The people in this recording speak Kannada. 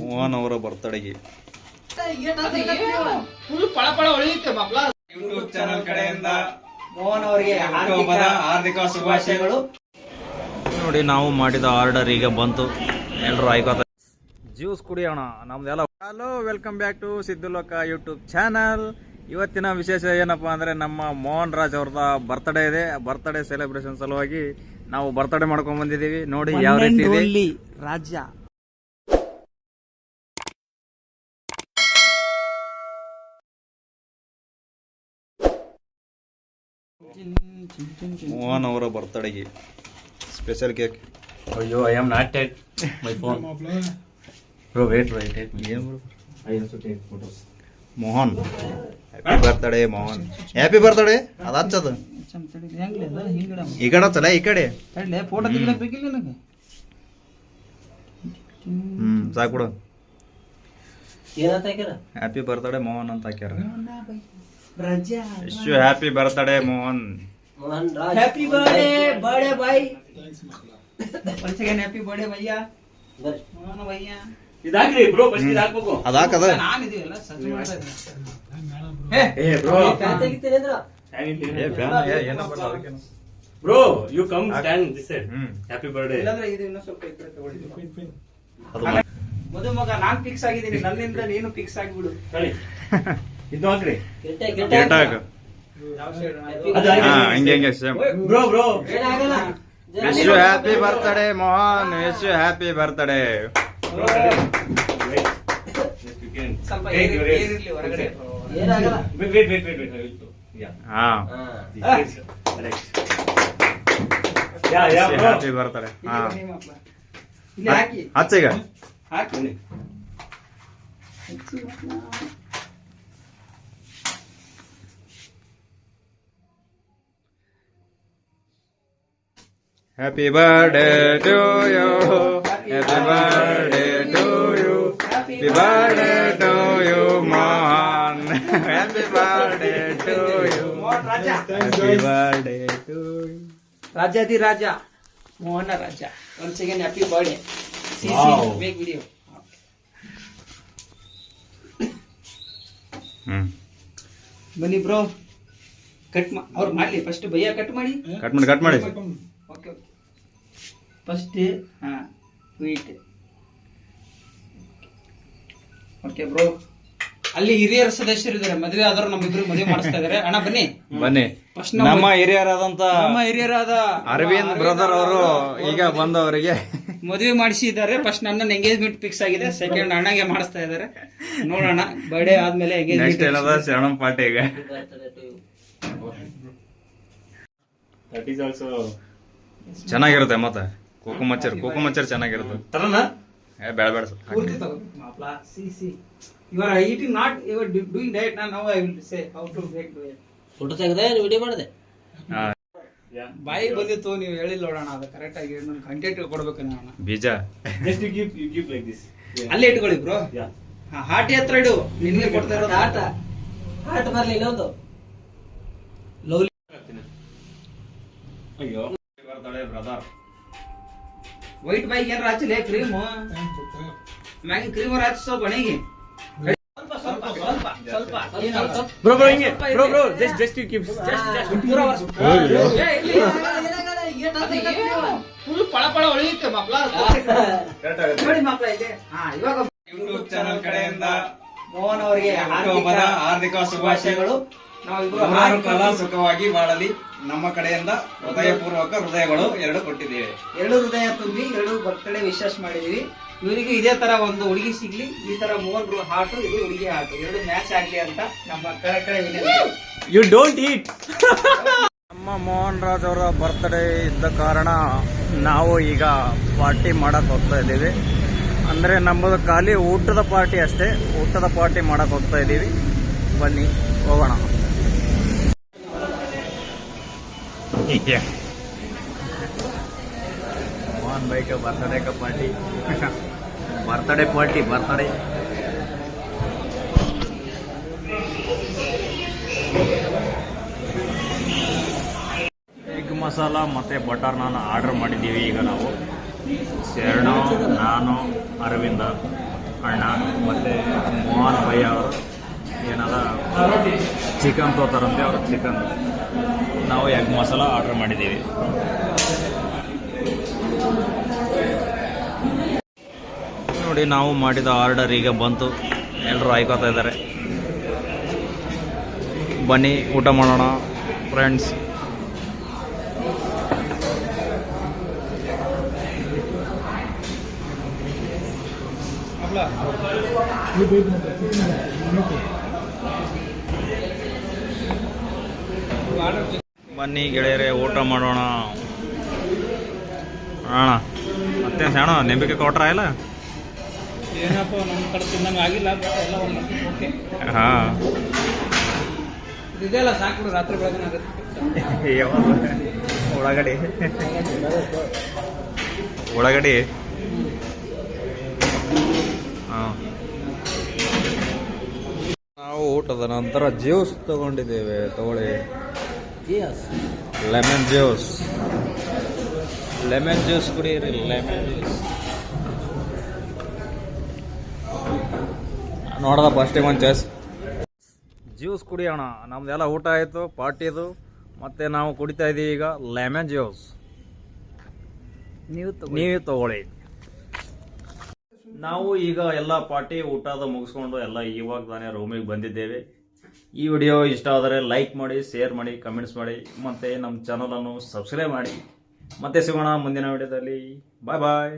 ಮೋಹನ್ ಅವರ ಬರ್ತಡೆಗೆ ಫುಲ್ ಪಳಪಳ ಹೊಳೆಯುತ್ತೆ ಮಕ್ಕಳ. ಯೂಟ್ಯೂಬ್ ಚಾನಲ್ ಕಡೆಯಿಂದ ಮೋಹನ್ ಅವರಿಗೆ ಹಾರ್ದಿಕ ಶುಭಾಶಯಗಳು. ನೋಡಿ, ನಾವು ಮಾಡಿದ ಆರ್ಡರ್ ಈಗ ಬಂತು. ಎಲ್ಲರೂ ಆಯ್ಕೋತ ಜ್ಯೂಸ್ ಕುಡಿಯೋಣ ನಮ್ದೆಲ್ಲ. Hello, welcome back to Siddhuloka YouTube channel. ಇವತ್ತಿನ ವಿಶೇಷ ಏನಪ್ಪಾ ಅಂದ್ರೆ ನಮ್ಮ ಮೋಹನ್ ರಾಜ್ ಅವ್ರದ ಬರ್ತ್ಡೇ ಇದೆ. ಬರ್ತ್ಡೇ ಸೆಲೆಬ್ರೇಷನ್ ಸಲುವಾಗಿ ನಾವು ಬರ್ತ್ಡೇ ಮಾಡ್ಕೊಂಡ್ ಬಂದಿದೀವಿ. ನೋಡಿ ಯಾವ ರೀತಿ ಇದೆ ರಾಜ್ಯ. ಮೋಹನ್ ಅವರ ಬರ್ತಡೆಗೆ ಸ್ಪೆಷಲ್ ಕೇಕ್. ಅಯ್ಯೋ, I am not take my phone. Bro wait take I also take photos. Mohan happy birthday Mohan. Happy birthday. ಅದು ಹಚ್ಚದು ಈ ಕಡೆ ಹಚ್ಚಲ್ಲ, ಈ ಕಡೆ. ಫೋಟೋ ತೆಗಿಬೇಕಿಲ್ಲ ನನಗೆ. ಸಾಕು ಬಿಡು. ಏನಂತ ಹಾಕ್ಯಾರ? ಹ್ಯಾಪಿ ಬರ್ತಡೇ ಮೋಹನ್ ಅಂತ ಹಾಕ್ಯಾರ. ರಾಜ್ಯ happy birthday Mohan. Mohan Raj. Happy birthday birthday boy. once again happy birthday ಭಯ್ಯ. ಮೋಹನ ಭಯ್ಯ. ಇದಾಕ್ರಿ ಬ್ರೋ, ಫಸ್ಟ್ ಇದು ಹಾಕ್ಬೇಕು. ಅದು ಹಾಕದ. ನಾನು ಇದೆಲ್ಲ ಸಜ್ಜು ಮಾಡ್ತಾ ಇದ್ದೀನಿ. ಏ ಬ್ರೋ, ಫ್ಯಾನ್ ತೆಗಿತೀನಿ ಅಂದ್ರ bro, you come stand this side. Happy birthday. ಇಲ್ಲಾಂದ್ರೆ ಇದು ಇನ್ನೂ ಸ್ವಲ್ಪ ಈ ಕಡೆ ತಗೊಳ್ಳಿ. ಮದುಮಗ ನಾನ್ ಫಿಕ್ಸ್ ಆಗಿದ್ದೀನಿ, ನನ್ನಿಂದ ನೀನು ಫಿಕ್ಸ್ ಆಗಿಬಿಡು. ಹೇಳಿ, ಇದು ಹಾಕ್ರಿ. ಯಾವ ಸೈಡ್? ಹಂಗೆ ಸೇಮ್. ಬ್ರೋ ಬ್ರೋ, ಏನಾಗಲ್ಲ. Wish you happy birthday Mohan. Wish you happy birthday. ಸ್ವಲ್ಪ ಏರಿರ್ಲಿ ಹೊರಗಡೆ. ಏನಾಗಲ್ಲ. ವೇಟ್. ಹಾ, ಹ್ಯಾಪಿ ಬರ್ತಡೇ. ಹಾ, ಇಲ್ಲಿ ಹಾಕಿ ಹಚ್ಚೀಗ. ಹಾಕಿ. Happy birthday to you. Happy birthday to you. Happy birthday to you, Mohan. Happy birthday to you. Mohan Raja. Happy birthday to you. ರಾಜಾದಿ ರಾಜ Mohana Raja. once again happy birthday. Wow. make video. ಬನ್ನಿ ಬ್ರೋ, ಕಟ್ ಅವ್ರು ಮಾಡ್ಲಿ ಫಸ್ಟ್. ಭಯ್ಯ ಕಟ್ ಮಾಡಿ. ಕಟ್ ಮಾಡಿ. Okay first. ಹಾ, ಸ್ವೀಟ್. ಓಕೆ ಬ್ರೋ, ಅಲ್ಲಿ ಹಿರಿಯರ ಸದಸ್ಯರು ಇದಾರೆ, ಮದುವೆ ಆದ್ರೂ ನಮ್ಮಿಬ್ರು ಮದುವೆ ಮಾಡಿಸ್ತಾ ಇದಾರೆ. ಅಣ್ಣ ಬನ್ನಿ. ಫಸ್ಟ್ ನಮ್ಮ ಹಿರಿಯರಾದಂತ ನಮ್ಮ ಹಿರಿಯರಾದ ಅರವಿಂದ್ ಬ್ರದರ್ ಅವರು ಈಗ ಬಂದವರಿಗೆ ಮದುವೆ ಮಾಡಿಸಿದ್ದಾರೆ. ಫಸ್ಟ್ ನನ್ನ ಎಂಗೇಜ್ಮೆಂಟ್ ಫಿಕ್ಸ್ ಆಗಿದೆ. ಸೆಕೆಂಡ್ ಅಣ್ಣಗೆ ಮಾಡಿಸ್ತಾ ಇದಾರೆ. ನೋಡೋಣ ಬರ್ಡೇ ಆದ್ಮೇಲೆ ನೆಕ್ಸ್ಟ್ ಏನದ ಶರಣಂ ಪಾರ್ಟಿ. ಈಗ ದಟ್ ಈಸ್ ಆಲ್ಸೋ ಚೆನ್ನಾಗಿರುತ್ತೆ. ಮತ್ತೆ ಕುಕುಮಚ್ಚರ್ ಚೆನ್ನಾಗಿರುತ್ತೆ. ತರನ ಬೇಡ ಪೂರ್ತಿ ತಗೋಬೇಕು ಮಾಪ್ಲ. See you are eating not you are doing diet. Now I will say how to make diet. Photo ತೆಗೆದೆ, ವಿಡಿಯೋ ಮಾಡಿದೆ. ಬಾಯಿ ಬಂದಿತ್ತು, ನೀವು ಹೇಳಿಲ್ಲ ನೋಡೋಣ. ಅದು ಕರೆಕ್ಟ್ ಆಗಿ ನನ್ನ ಕಂಟೆಂಟ್ ಕೊಡ್ಬೇಕು ನಾನು. ಬೀಜ just you give like this. ಅಲ್ಲೇ ಇಟ್ಕೊಳ್ಳಿ ಬ್ರೋ. ಯಾ, ಹಾಟಿ ಹತ್ರ ಇಡು. ನಿನ್ಗೆ ಕೊಡ್ತಾ ಇರೋದು ಆಟ. ಹಾಟ್ ಬರ್ಲಿ ಇನ್ನೊಂದು. ಲವ್ಲಿ. ಅಯ್ಯೋ, ಬ್ರದರ್. ವೈಟ್ ಬೈಕ್ ಏನಾರ ಹಚ್ಚಲೇ ಕ್ರೀಮ್. ಮ್ಯಾಗಿನ ಕ್ರೀಮ್ ಹಚ್ಚೋ ಬಣಿಗೆ. ಸ್ವಲ್ಪ ಬ್ರೋ ಹಿಂಗೆ. Bro just you give full ಪಳಪಳ ಹೊಳೆಯುತ್ತೆ ಮಕ್ಕಳ. ನೋಡಿ ಮಕ್ಕಳ ಇದೆ. ಇವಾಗ ಯೂಟ್ಯೂಬ್ ಚಾನಲ್ ಕಡೆಯಿಂದ ಮೋಹನ್ ಅವರಿಗೆ ಹಾರ್ದಿಕ ಶುಭಾಶಯಗಳು. ನಾವಿಬ್ರು ನೂರಾರು ಕಾಲ ಸುಖವಾಗಿ ಬಾಳಲಿ. ನಮ್ಮ ಕಡೆಯಿಂದ ಹೃದಯಪೂರ್ವಕ ಹೃದಯಗಳು 2 ಕೊಟ್ಟಿದ್ದೇವೆ. 2 ಹೃದಯ ತುಂಬಿ 2 ಬರ್ತ್ಡೇ ವಿಶೇಷ ಮಾಡಿದೀವಿ. ಇವರಿಗೆ ಇದೇ ತರ ಒಂದು ಹುಡುಗಿ ಸಿಗ್ಲಿ. ಈ ತರ ಮೋಹನ್ ಹಾಟು, ಇದು ಹುಡುಗಿ ಹಾಟು, 2 ಮ್ಯಾಚ್ ಆಗ್ಲಿ ಅಂತ ನಮ್ಮ ಕಡೆ ಯು ಡೋಂಟ್ ಈಟ್. ನಮ್ಮ ಮೋಹನ್ ರಾಜ್ ಅವರ ಬರ್ತ್ಡೇ ಇದ್ದ ಕಾರಣ ನಾವು ಈಗ ಪಾರ್ಟಿ ಮಾಡಕ್ ಹೋಗ್ತಾ ಇದ್ದೀವಿ. ಅಂದ್ರೆ ನಮ್ಮದು ಖಾಲಿ ಊಟದ ಪಾರ್ಟಿ ಅಷ್ಟೇ. ಊಟದ ಪಾರ್ಟಿ ಮಾಡಕ್ ಹೋಗ್ತಾ ಇದ್ದೀವಿ. ಬನ್ನಿ ಹೋಗೋಣ. ಮೋಹನ್ ಬೈಕ್ ಬರ್ತ್ಡೇ का party. Birthday party. Egg masala ಮತ್ತೆ ಬಟರ್ ನಾನ್ ಆರ್ಡರ್ ಮಾಡಿದ್ದೀವಿ ಈಗ ನಾವು. ಶರಣು, ನಾನು, ಅರವಿಂದ ಅಣ್ಣ ಮತ್ತು ಮೋಹನ್ ಭಯ್ಯ ಅವರು ಏನದ ಚಿಕನ್ ತೋತಾರಂತೆ, ಅವರು ಚಿಕನ್, ನಾವು ಎಗ್ ಮಸಾಲ ಆರ್ಡರ್ ಮಾಡಿದ್ದೀವಿ. ನೋಡಿ ನಾವು ಮಾಡಿದ ಆರ್ಡರ್ ಈಗ ಬಂತು, ಎಲ್ಲರೂ ಆಯ್ಕೋತಾ ಇದ್ದಾರೆ. ಬನ್ನಿ ಊಟ ಮಾಡೋಣ ಫ್ರೆಂಡ್ಸ್. ಬನ್ನಿ ಗೆಳೆಯರೇ ಊಟ ಮಾಡೋಣ. ಅಣ್ಣ ಮತ್ತೆ ಅಣ್ಣ ನೆಂಬಿಕೆ ಕೊಟ್ರ ಇಲ್ಲ? ಏನಪ್ಪ ನಮ್ಮ ಕಡೆ ತಿನ್ನಂಗೆ ಆಗಿಲ್ಲ, ಎಲ್ಲ ಒಂದು ಓಕೆ. ಹಾಂ ಇದೆಲ್ಲ ಸಾಕು, ರಾತ್ರಿ ಬೆಳಗ್ಗೆ ಆಗುತ್ತೆ. ಉಳ್ಳಾಗಡ್ಡಿ ಉಳ್ಳಾಗಡ್ಡಿ ಹಾಂ. ನಾವು ಊಟದ ನಂತರ ಜ್ಯೂಸ್ ತಗೊಂಡಿದ್ದೇವೆ, ತಗೊಳ್ಳಿ. ಲೆಮನ್ ಜ್ಯೂಸ್, ಲೆಮನ್ ಜ್ಯೂಸ್ ಕುಡಿಯಿರಿ, ಲೆಮನ್ ಜ್ಯೂಸ್. ನೋಡದ ಫಸ್ಟಿಗೆ ಒಂದು ಜ್ಯೂಸ್ ಕುಡಿಯೋಣ. ನಮ್ದೆಲ್ಲ ಊಟ ಆಯಿತು, ಪಾರ್ಟಿದು, ಮತ್ತು ನಾವು ಕುಡಿತಾ ಇದ್ದೀವಿ ಈಗ ಲೆಮನ್ ಜ್ಯೂಸ್. ನೀವು ತಗೊಳ್ಳಿ. ನಾವು ಈಗ ಎಲ್ಲ ಪಾರ್ಟಿ ಊಟದ ಮುಗಿಸ್ಕೊಂಡು ಎಲ್ಲ ಇವಾಗ ತಾನೇ ರೂಮಿಗೆ ಬಂದಿದ್ದೇವೆ. ಈ ವಿಡಿಯೋ ಇಷ್ಟ ಆದರೆ ಲೈಕ್ ಮಾಡಿ, ಶೇರ್ ಮಾಡಿ, ಕಮೆಂಟ್ಸ್ ಮಾಡಿ, ಮತ್ತು ನಮ್ಮ ಚಾನಲನ್ನು ಸಬ್ಸ್ಕ್ರೈಬ್ ಮಾಡಿ. ಮತ್ತೆ ಸಿಗೋಣ ಮುಂದಿನ ವಿಡಿಯೋದಲ್ಲಿ. ಬಾಯ್ ಬಾಯ್.